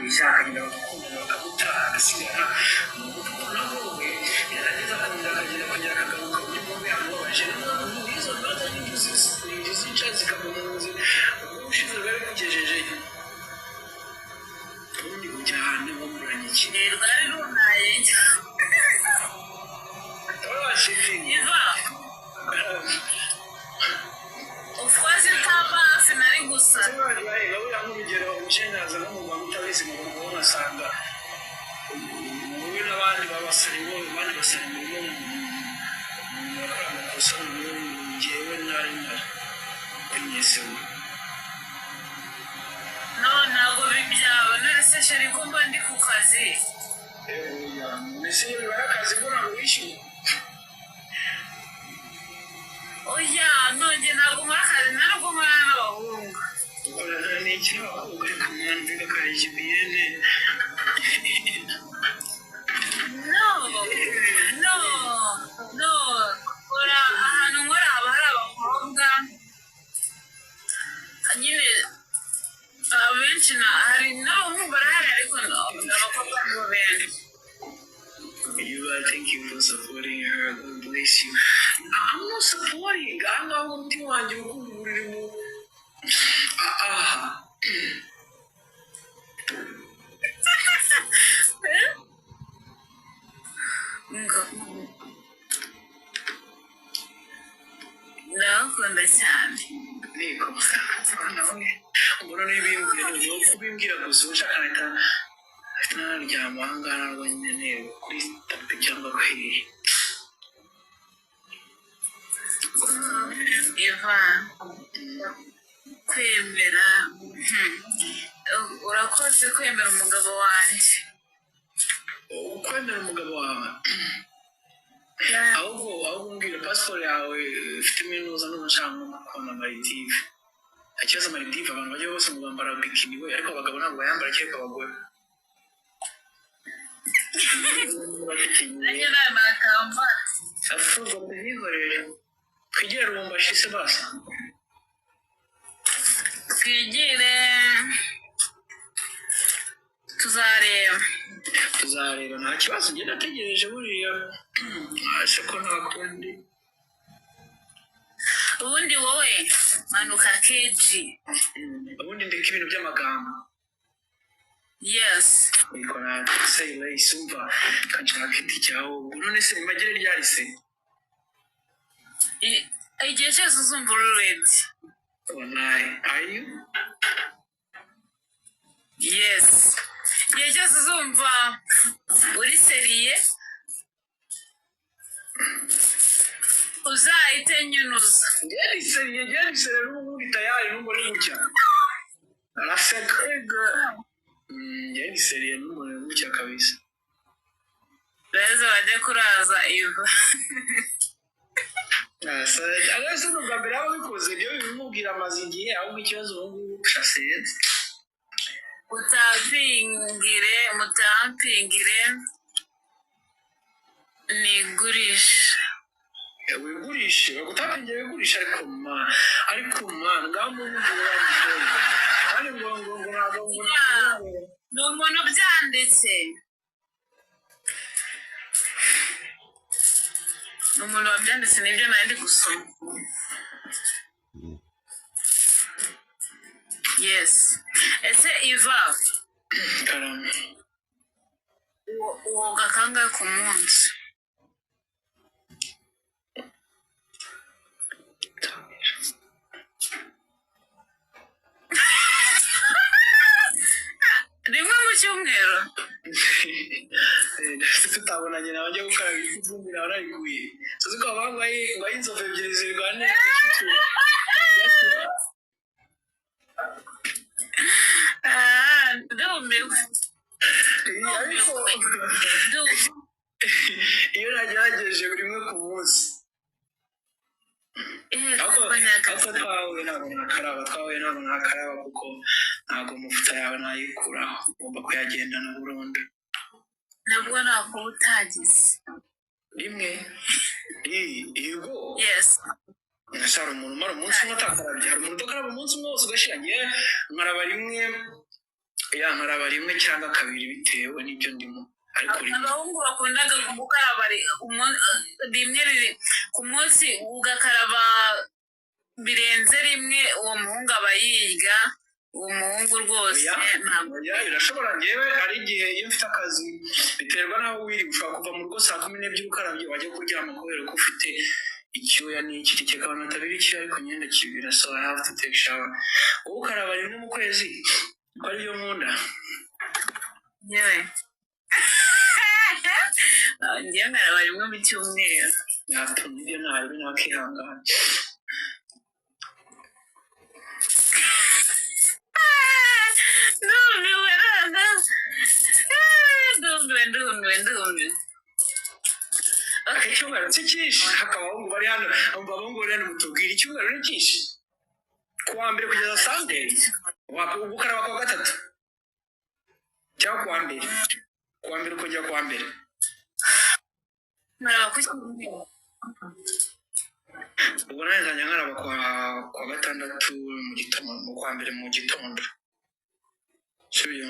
ishaka ngira bakunda bakabuta agasigara mu mutwe nawe yarageza akagira akagaruka muri bombe yamubaje n'izo mbaza n'izica zikamumunzi ushize bari kugejeje ubundi bujyane bamuranye ikirere bwari runaye Iva of course itaba sinari gusa gahura nk'urugero umushenyaza no mu Rwanda utabizi mu Rwanda unasanga wowe n'abandi babasari bo abandi basari mu bakora amakosa njyewe nari kwinyesemo no ntabwo bibyaba nese sheri ko mba ndi ku kazi nese biba akazi ko ntabwo wishyuye oya none ntabwo nkora akazi ntabwo nkora n'abahungu ukorana n'iki n'abahungu ariko umwana mvuga kare ikibiyene no kora ahantu nkora haba hari abakobwa nyine abenshi hari n'abahungu barahari ariko abakobwa nibo benshi. Thank you for supporting her. God bless you. I'm not supporting. I'm not wanting one. You could remove. Nakunda cyane. Niko. Mbona n'ibintu kubimbwira gusa ushaka naryama ahangaha nyine kuri tapi cyangwa kwiye Eva kwemera urakoze kwemera umugabo wanjye kwemera umugabo wawe ahubwo mbwira passport yawe ifite minuza n'ubushaka kubona maritive ikibazo maritive abantu bajya bose mu bambara bikini we ariko abagabo ntabwo bayambara cyangwa abagore nanjye nakamba afunga kubihorera twigire rumbashi se basa twigire tuzareba nta kibazo njye nategereje buriya ase ko ntakundi ubundi wowe manuka keji ubundi ndeka ibintu by'amagambo yes ikora say lay sumva kanchana kiti cyaho none se imagire ryari se igihe cyose uzumva ready wallahi are you yes igihe cyose uzumva uri seriye uzahite nyunuza ngeri seriye n'ubundi tayari n'umuri mucya araseka ngeri seriye n'umuri mucya kabisa Beza wajya kuraza Iva Agase no gambira abo bikoze byo bimubwira amazingiye aho ikibazo ubu shasetse mutampingire nigurisha wigurisha bagutapingira wigurisha ariko ngamu n'ubwo ari ngo ntabwo no umuntu byanditse umuntu wabyanditse nibyo nandi gusoma yes ese Iva karame woga kangahe ku munsi rimwe mu cyumweru tutabonanye nawe ajya gukora ifumbira warayiguye tuzi ko abangwaye ngo inzovu ebyiri zirwane iyo nagerageje buri umwe ku munsi ako twahuye ntabwo nakaraba kuko ntabwo amavuta yawe nayikuraho ugomba kuyagendana burundu nabwo ntabwo utagize rimwe yego yes nashara umuntu umara umunsi umwe atakarabye hari umuntu udakaraba umunsi umwe wose ugashira ngewe nkaraba rimwe ya nkaraba rimwe cyangwa kabiri bitewe n'ibyo ndimo ariko abahungu bakundaga gukaraba rimwe ku munsi ugakaraba birenze rimwe uwo muhungu aba yiga uwo muhungu rwose ntabwo birashobora ngewe ari igihe iyo mfite akazi biterwa n'aho wiri ushobora kuva mu rugo saa 12 ukarabye wajya kuryama kubera ko ufite icyuya n'iki kikeka abantu batabira icyuya ariko nyine kibira so I have to take shower ukaraba rimwe mu kwezi ko ariyo nkunda yewe ngiye nkaraba rimwe mu cyumweru yatumye ibyo ntabi nakihangana ndumiwe icyumweru si cyinshi abahungu bari hano mutubwira icyumweru ni cyinshi kuwa mbere kugeza Sunday ukaraba kuwa gatatu cyangwa kuwa mbere ukongera kuwa mbere ubwo nawe nzajya nkaraba kuwa gatandatu mu gitondo kuwa mbere mu gitondo sibyo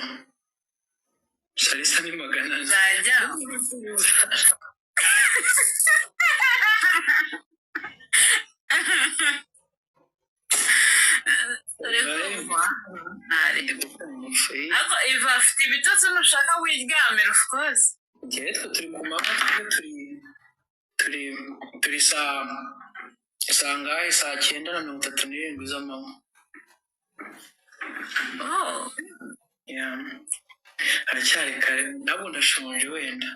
salisa ni magana nzajya ariko iva afite ibitotsi nushaka wiryamira of course njyewe turi ku manywa turi saa ngahe saa 9:37 z'amanywa haracyari kare ntabwo ndashonje wenda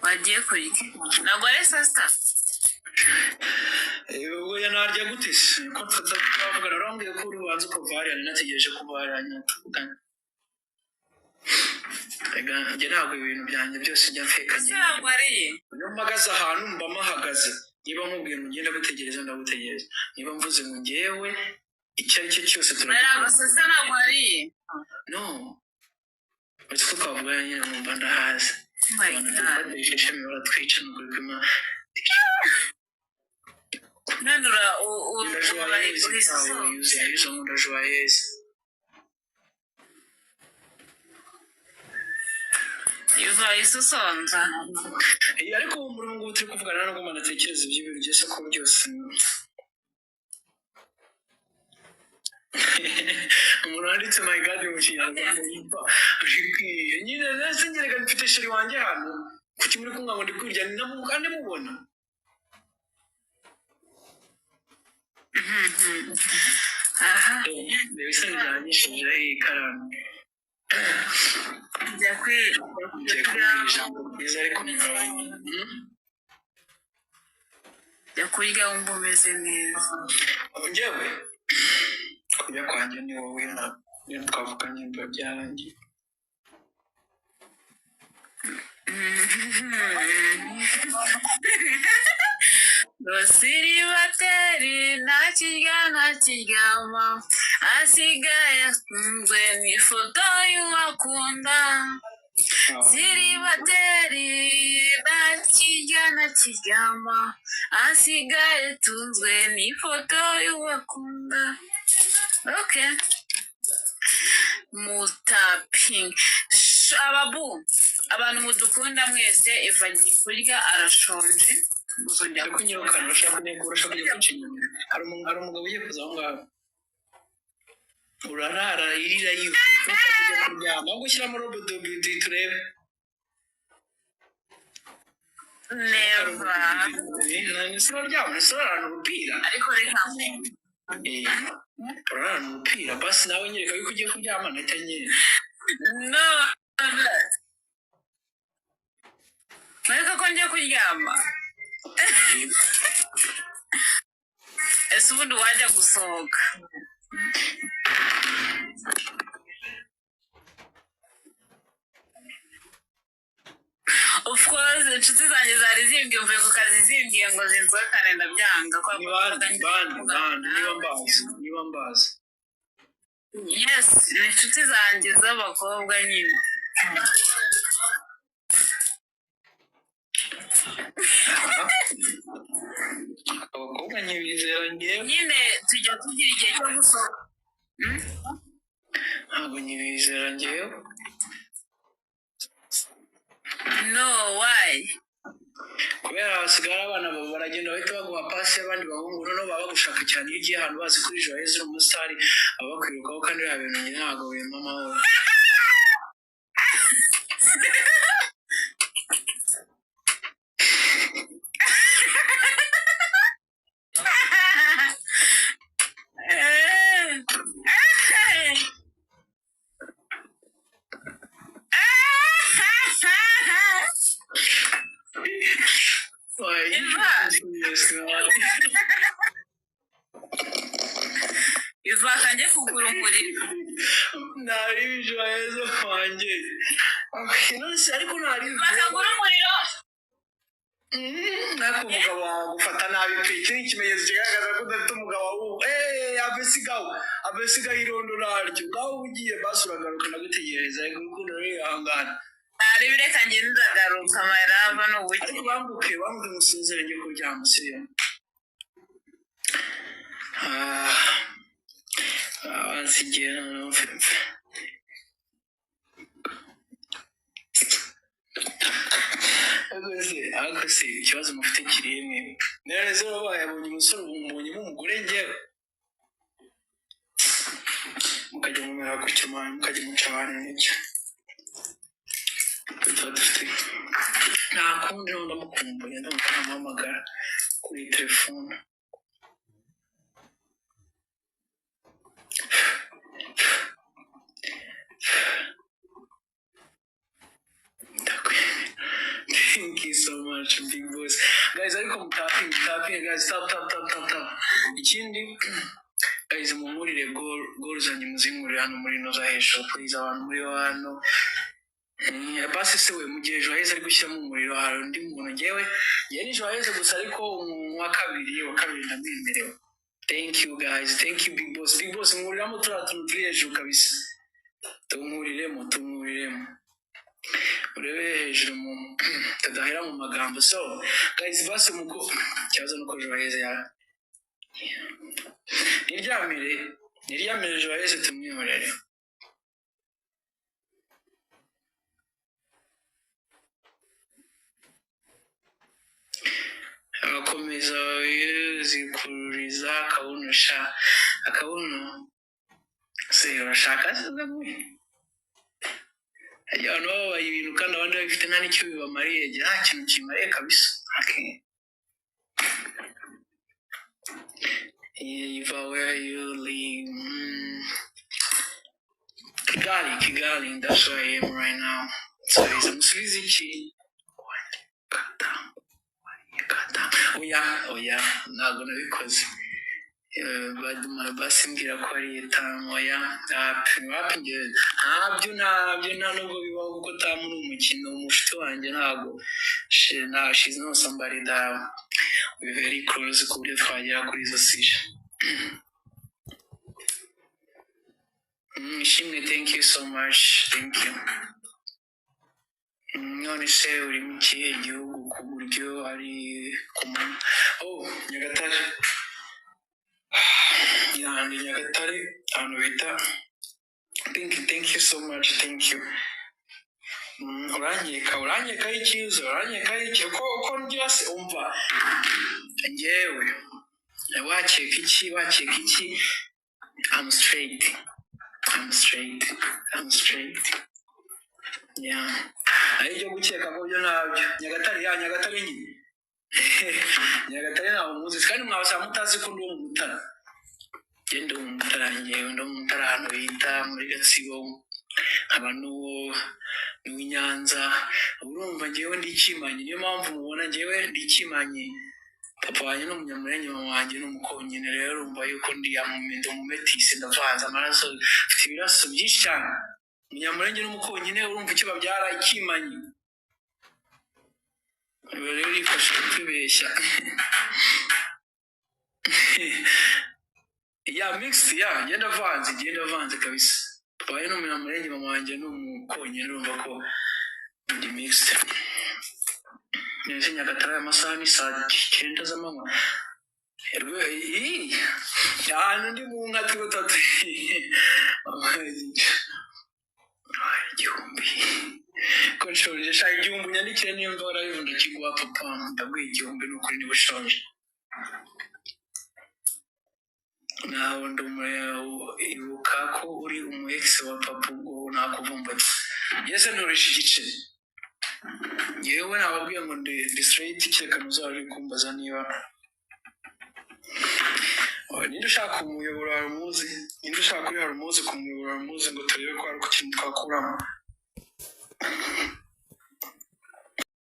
wagiye kurya ntabwo ari saa sita oya narya gute se ko twavugana urambwiye ko urubanza kuva hariya ninategereje kuva hariya tuvugana njye ntabwo ibintu byanjye byose njya mfekanye iyo mpagaze ahantu mba mpahagaze niba nkubwiye ngo ngenda gutegereza ndagutegereza niba mvuze ngo ngewe icyo ari cyo cyose turagikora ntabwo hariye no uretse ko twavugana nyine numva ndahazi abantu dufatisha ishami baratwica ni ukuri kw'Imana none urajoyeze ivaye isosonza ariko ubu murongo turi kuvugana ntabwo umuntu atekereza iby'ibintu byose ko byose umuntu wanditse my god mu kinyarwanda yitwa nyine nase ngereka mfite sheri wanjye hano kuki muri kumwe ngo ndi kwirya kandi mubona bisa n'ibyanyishije ikaramu njya kurya wumva umeze neza njyewe kurya kwanjye ni wowe niyo twavuganye biba byarangiye Rosiribateri ntakirya ntakiryama asigaye akunzwe n'ifoto y'uwakunda Siribateri ntakirya ntakiryama asigaye atunzwe n'ifoto y'uwakunda okay mutaping ababu abantu mudukunda mwese iva kurya arashonje ariko nyirukana urashaka kujya kwica inyuma hari umugabo ugiye kuza aho ngaho urarara irira yifuza kujya kuryama ahubwo ushyiramo robodobidi turebe neva si uraryama ese urarana umupira ariko reka urarana umupira basi nawe nyereka yuko ugiye kuryama nahita nyine no mwereka ko ngiye kuryama ese ubundi wajya gusohoka of course inshuti zanjye zari zimbwiye mvuye ku kazi zimbwiye ngo zinsohokane ndabyanga niba mbazi yes ni inshuti zanjye z'abakobwa nyine abakobwa nyibizera ngewe nyine tujya tugira igihe cyo gusohoka. ntabwo nyibizera ngewe No, why? kubera hasigara abana baragenda bahita baguha pasi y'abandi bahungu noneho baba bagushaka cyane iyo ugiye ahantu bazi kuri Joyeuse uri umusitari baba bakwirukaho kandi uriya bintu nyine ntabwo wema amahoro. Ivaka njye kugura umuriro. Nari Joyeuse wanjye ariko nari Ivaka ngura umuriro. ariko umugabo wawe gufata nabi pe iki ni ikimenyetso kigaragaza ko udafite umugabo wawe abesigaho irondo naryo ngaho ugiye basi uragaruka nagutegereza ariko urukundo rurihangana Ari bireka njye ndagaruka marava no buke. ariko bambuke musezere njye kuryama siriya wansigiye n'umfimfe ariko se ikibazo mufite kiri rimwe neza wabaye abonye umusore umubonyemo umugore njyewe mukajya mumera ku cyumani mukajya muca abantu n'icyo tuba dufite nta kundi n'undi ndamukumbuye ndamuhamagara kuri telefone Thank you so much, big boss. Guys, ariko tapping, guys, tap. Ikindi, guys, mumurire goal zanjye muzimurire hano muri no za hesho, please abantu muri hano. Basi se we mu gihe Joyeuse ari gushyiramo umuriro hari undi muntu ngewe ni Joyeuse gusa ariko wa kabiri ndamwemerewe. Thank you guys, thank you big boss. Big boss muriramo turi hejuru kabisa. Tumuriremo. Urebe hejuru tudahera mu magambo. So guys, basi muko cyazo nuko Joyeuse ya niryamire Joyeuse tumwihorere. Akomeza zikururiza akabuno se urashaka se abantu babaye ibintu kandi abandi babifite nta n'icyo bibamariye nta kintu kimariye kabisa. Eva, where you live? Kigali, that's where I am right now. So it's umusubiza iki oya ntabwo nabikoze basimbwira ko ari tamu oya ntabyo nta nubwo bibaho kuko tamu ni umukino umushuti wanjye ntabwo she's not somebody that we very close ku buryo twagera kuri izo sije. Ishimwe, thank you so much, thank you. None se uri mu kihe gihugu ku buryo ari kumanywa? Nyagatare. Nyagatare ahantu bita thank you so much, thank you. uranyeka ikizo ko byose umva ngewe wakeka iki I'm straight yeah aribyo gukeka ko byo nabyo Nyagatare nyine Nyagatare naho muzi kandi mwabasha mutazi ko ndi mu Mutara genda mu Mutara ngewe ndo mu Mutara hano bita muri Gatsibo abantu ni Nyanza urumva ngewe ndi Kimanyi niyo mpamvu mubona ngewe ndi Kimanyi papa wanjye no Munyamurenge mama wanjye no Mukonyine rero urumva yuko ndi umumetisi ndavanze amaraso mfite ibiraso byinshi cyane Munyamurenge no Mukonyine urumva icyo babyara Kimanyi rero rifashe kwibeshya mixed genda vanze kabisa papa wanjye no Munyamurenge mama wanjye no Mukonyine urumva ko ndi mixed nese Nyagatare amasaha ni saa 9 z'amanywa ahantu ndi mu nka tw'utatu igihumbi ko nshonje shaka igihumbi unyandikire niyo mva warabivuga ndakiguha papa ndaguha igihumbi n'ukuri niba ushonje nawe ibuka ko uri umu ex wa papa ubwo nakuvumbatse yese nturisha igice yewe nababwiye ngo ndi straight kereka muzaje kumbaza niba ninde ushaka umuyoboro wa rumuzi ninde ushaka kuri rumuzi ku muyoboro wa rumuzi ngo turebe ko hari ku kintu twakuramo